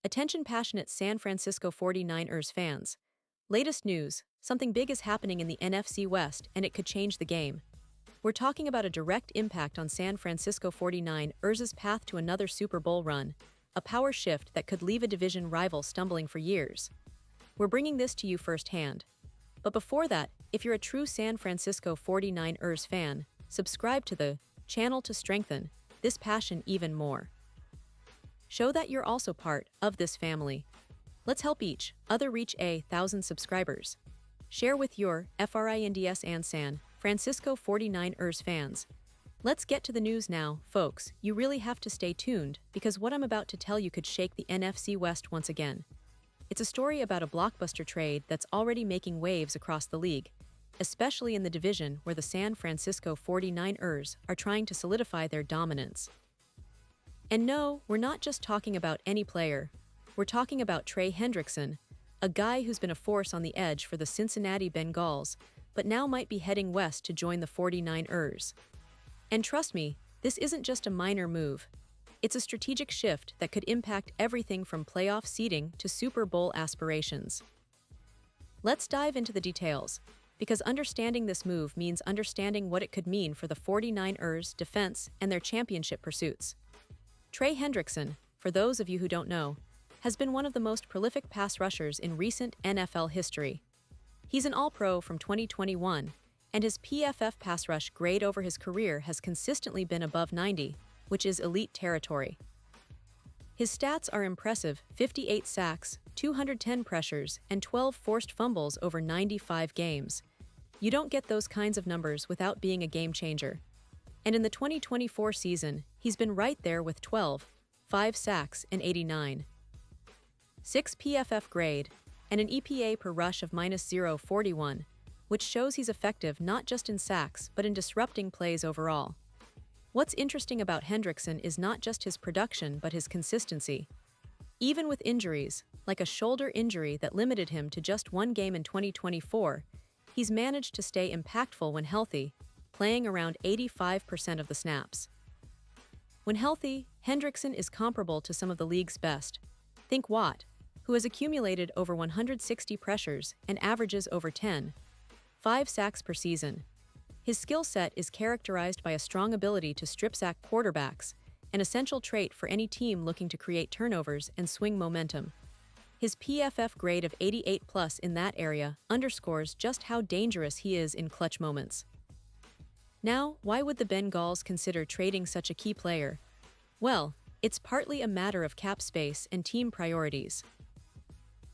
Attention passionate San Francisco 49ers fans. Latest news, something big is happening in the NFC West and it could change the game. We're talking about a direct impact on San Francisco 49ers' path to another Super Bowl run, a power shift that could leave a division rival stumbling for years. We're bringing this to you firsthand. But before that, if you're a true San Francisco 49ers fan, subscribe to the channel to strengthen this passion even more. Show that you're also part of this family. Let's help each other reach 1,000 subscribers. Share with your FRINDS and San Francisco 49ers fans. Let's get to the news now, folks. You really have to stay tuned because what I'm about to tell you could shake the NFC West once again. It's a story about a blockbuster trade that's already making waves across the league, especially in the division where the San Francisco 49ers are trying to solidify their dominance. And no, we're not just talking about any player. We're talking about Trey Hendrickson, a guy who's been a force on the edge for the Cincinnati Bengals, but now might be heading west to join the 49ers. And trust me, this isn't just a minor move. It's a strategic shift that could impact everything from playoff seeding to Super Bowl aspirations. Let's dive into the details, because understanding this move means understanding what it could mean for the 49ers' defense and their championship pursuits. Trey Hendrickson, for those of you who don't know, has been one of the most prolific pass rushers in recent NFL history. He's an All-Pro from 2021, and his PFF pass rush grade over his career has consistently been above 90, which is elite territory. His stats are impressive: 58 sacks, 210 pressures, and 12 forced fumbles over 95 games. You don't get those kinds of numbers without being a game changer. And in the 2024 season, he's been right there with 12, 5 sacks, and 89. 6 PFF grade, and an EPA per rush of -0.41, which shows he's effective not just in sacks but in disrupting plays overall. What's interesting about Hendrickson is not just his production but his consistency. Even with injuries, like a shoulder injury that limited him to just one game in 2024, he's managed to stay impactful when healthy, playing around 85% of the snaps. When healthy, Hendrickson is comparable to some of the league's best. Think Watt, who has accumulated over 160 pressures and averages over 10.5 sacks per season. His skill set is characterized by a strong ability to strip-sack quarterbacks, an essential trait for any team looking to create turnovers and swing momentum. His PFF grade of 88+ in that area underscores just how dangerous he is in clutch moments. Now, why would the Bengals consider trading such a key player? Well, it's partly a matter of cap space and team priorities.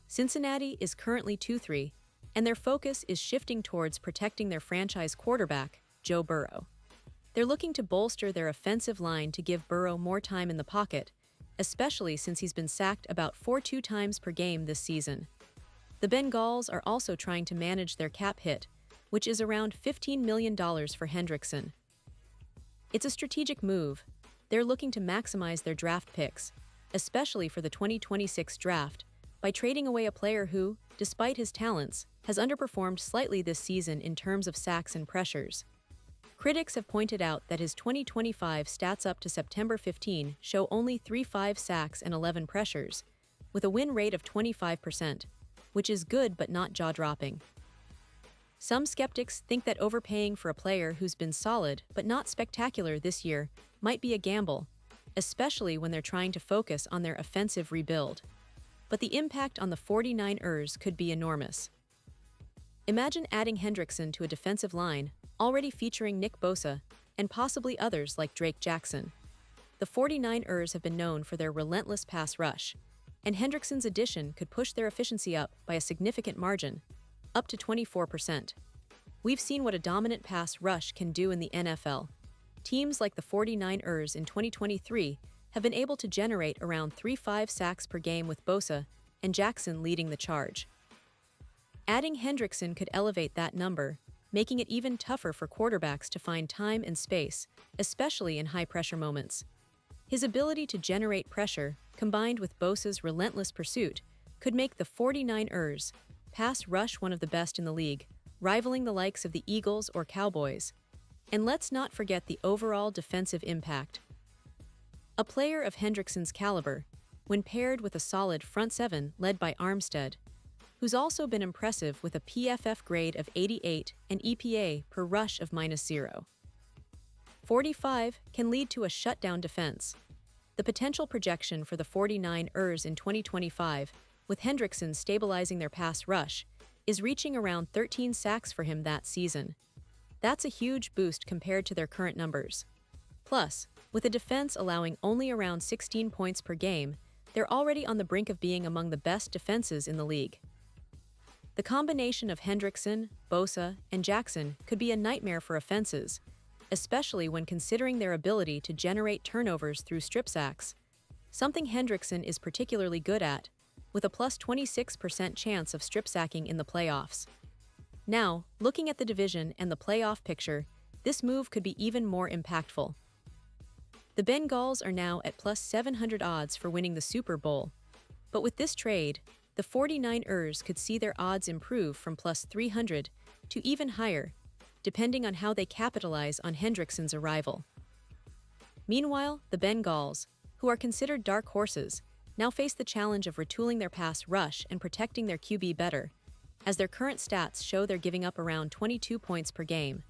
Cincinnati is currently 2-3, and their focus is shifting towards protecting their franchise quarterback, Joe Burrow. They're looking to bolster their offensive line to give Burrow more time in the pocket, especially since he's been sacked about 4.2 times per game this season. The Bengals are also trying to manage their cap hit, which is around $15 million for Hendrickson. It's a strategic move. They're looking to maximize their draft picks, especially for the 2026 draft, by trading away a player who, despite his talents, has underperformed slightly this season in terms of sacks and pressures. Critics have pointed out that his 2025 stats up to September 15 show only 3.5 sacks and 11 pressures, with a win rate of 25%, which is good but not jaw-dropping. Some skeptics think that overpaying for a player who's been solid but not spectacular this year might be a gamble, especially when they're trying to focus on their offensive rebuild. But the impact on the 49ers could be enormous. Imagine adding Hendrickson to a defensive line already featuring Nick Bosa and possibly others like Drake Jackson. The 49ers have been known for their relentless pass rush, and Hendrickson's addition could push their efficiency up by a significant margin, up to 24%. We've seen what a dominant pass rush can do in the NFL. Teams like the 49ers in 2023 have been able to generate around 3.5 sacks per game with Bosa and Jackson leading the charge. Adding Hendrickson could elevate that number, making it even tougher for quarterbacks to find time and space, especially in high-pressure moments. His ability to generate pressure, combined with Bosa's relentless pursuit, could make the 49ers pass rush one of the best in the league, rivaling the likes of the Eagles or Cowboys. And let's not forget the overall defensive impact. A player of Hendrickson's caliber, when paired with a solid front seven led by Armstead, who's also been impressive with a PFF grade of 88 and EPA per rush of -0. 45 can lead to a shutdown defense. The potential projection for the 49ers in 2025, with Hendrickson stabilizing their pass rush, is reaching around 13 sacks for him that season. That's a huge boost compared to their current numbers. Plus, with a defense allowing only around 16 points per game, they're already on the brink of being among the best defenses in the league. The combination of Hendrickson, Bosa, and Jackson could be a nightmare for offenses, especially when considering their ability to generate turnovers through strip sacks, something Hendrickson is particularly good at, with a plus 26% chance of strip sacking in the playoffs. Now, looking at the division and the playoff picture, this move could be even more impactful. The Bengals are now at plus 700 odds for winning the Super Bowl, but with this trade, the 49ers could see their odds improve from plus 300 to even higher, depending on how they capitalize on Hendrickson's arrival. Meanwhile, the Bengals, who are considered dark horses, now face the challenge of retooling their pass rush and protecting their QB better, as their current stats show they're giving up around 22 points per game.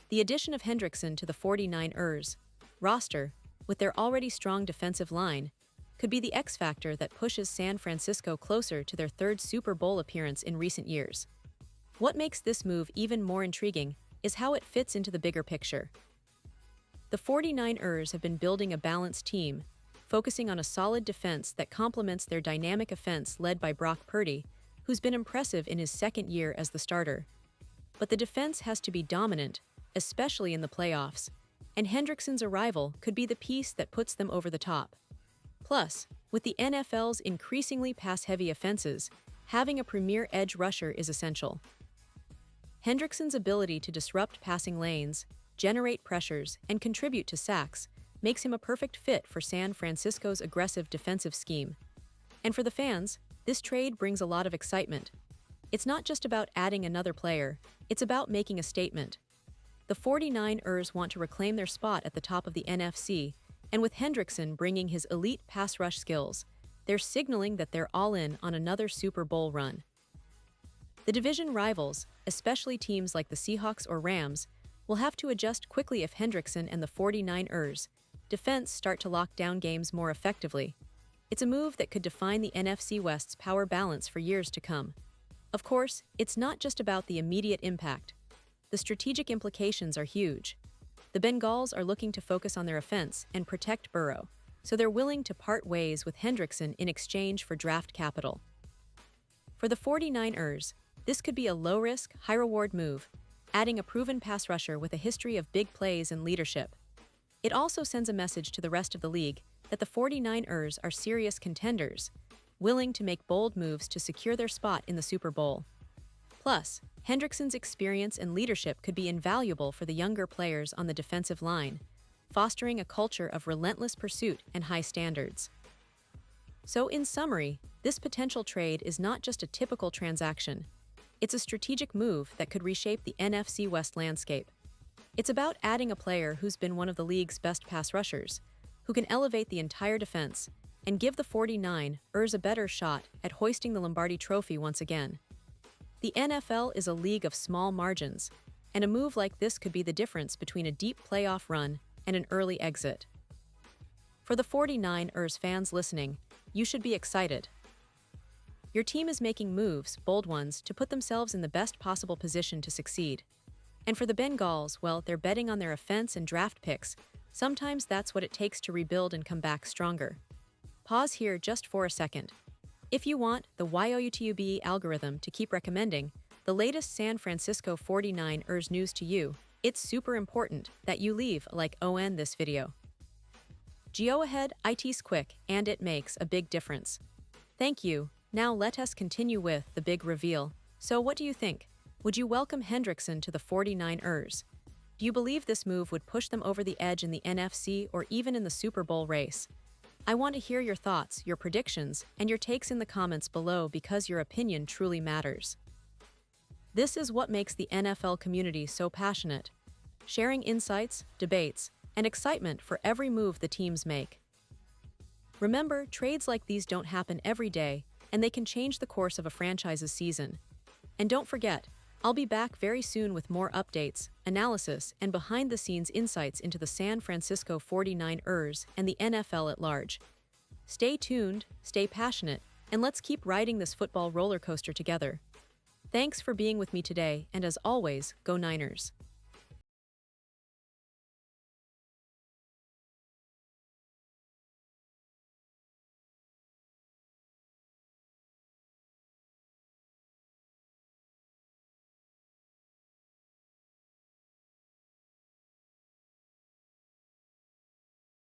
The addition of Hendrickson to the 49ers roster, with their already strong defensive line, could be the X factor that pushes San Francisco closer to their third Super Bowl appearance in recent years. What makes this move even more intriguing is how it fits into the bigger picture. The 49ers have been building a balanced team, focusing on a solid defense that complements their dynamic offense led by Brock Purdy, who's been impressive in his second year as the starter. But the defense has to be dominant, especially in the playoffs, and Hendrickson's arrival could be the piece that puts them over the top. Plus, with the NFL's increasingly pass-heavy offenses, having a premier edge rusher is essential. Hendrickson's ability to disrupt passing lanes, generate pressures, and contribute to sacks makes him a perfect fit for San Francisco's aggressive defensive scheme. And for the fans, this trade brings a lot of excitement. It's not just about adding another player, it's about making a statement. The 49ers want to reclaim their spot at the top of the NFC, and with Hendrickson bringing his elite pass rush skills, they're signaling that they're all in on another Super Bowl run. The division rivals, especially teams like the Seahawks or Rams, will have to adjust quickly if Hendrickson and the 49ers defense start to lock down games more effectively. It's a move that could define the NFC West's power balance for years to come. Of course, it's not just about the immediate impact. The strategic implications are huge. The Bengals are looking to focus on their offense and protect Burrow, so they're willing to part ways with Hendrickson in exchange for draft capital. For the 49ers, this could be a low-risk, high-reward move, adding a proven pass rusher with a history of big plays and leadership. It also sends a message to the rest of the league that the 49ers are serious contenders, willing to make bold moves to secure their spot in the Super Bowl. Plus, Hendrickson's experience and leadership could be invaluable for the younger players on the defensive line, fostering a culture of relentless pursuit and high standards. So, in summary, this potential trade is not just a typical transaction. It's a strategic move that could reshape the NFC West landscape. It's about adding a player who's been one of the league's best pass rushers, who can elevate the entire defense and give the 49ers a better shot at hoisting the Lombardi Trophy once again. The NFL is a league of small margins, and a move like this could be the difference between a deep playoff run and an early exit. For the 49ers fans listening, you should be excited. Your team is making moves, bold ones, to put themselves in the best possible position to succeed. And for the Bengals, well, they're betting on their offense and draft picks. Sometimes that's what it takes to rebuild and come back stronger. Pause here just for a second. If you want the YouTube algorithm to keep recommending the latest San Francisco 49ers news to you, it's super important that you leave a like on this video. Go ahead, it's quick, and it makes a big difference. Thank you. Now let us continue with the big reveal. So what do you think? Would you welcome Hendrickson to the 49ers? Do you believe this move would push them over the edge in the NFC or even in the Super Bowl race? I want to hear your thoughts, your predictions, and your takes in the comments below because your opinion truly matters. This is what makes the NFL community so passionate, sharing insights, debates, and excitement for every move the teams make. Remember, trades like these don't happen every day, and they can change the course of a franchise's season. And don't forget, I'll be back very soon with more updates, analysis, and behind-the-scenes insights into the San Francisco 49ers and the NFL at large. Stay tuned, stay passionate, and let's keep riding this football roller coaster together. Thanks for being with me today, and as always, go Niners.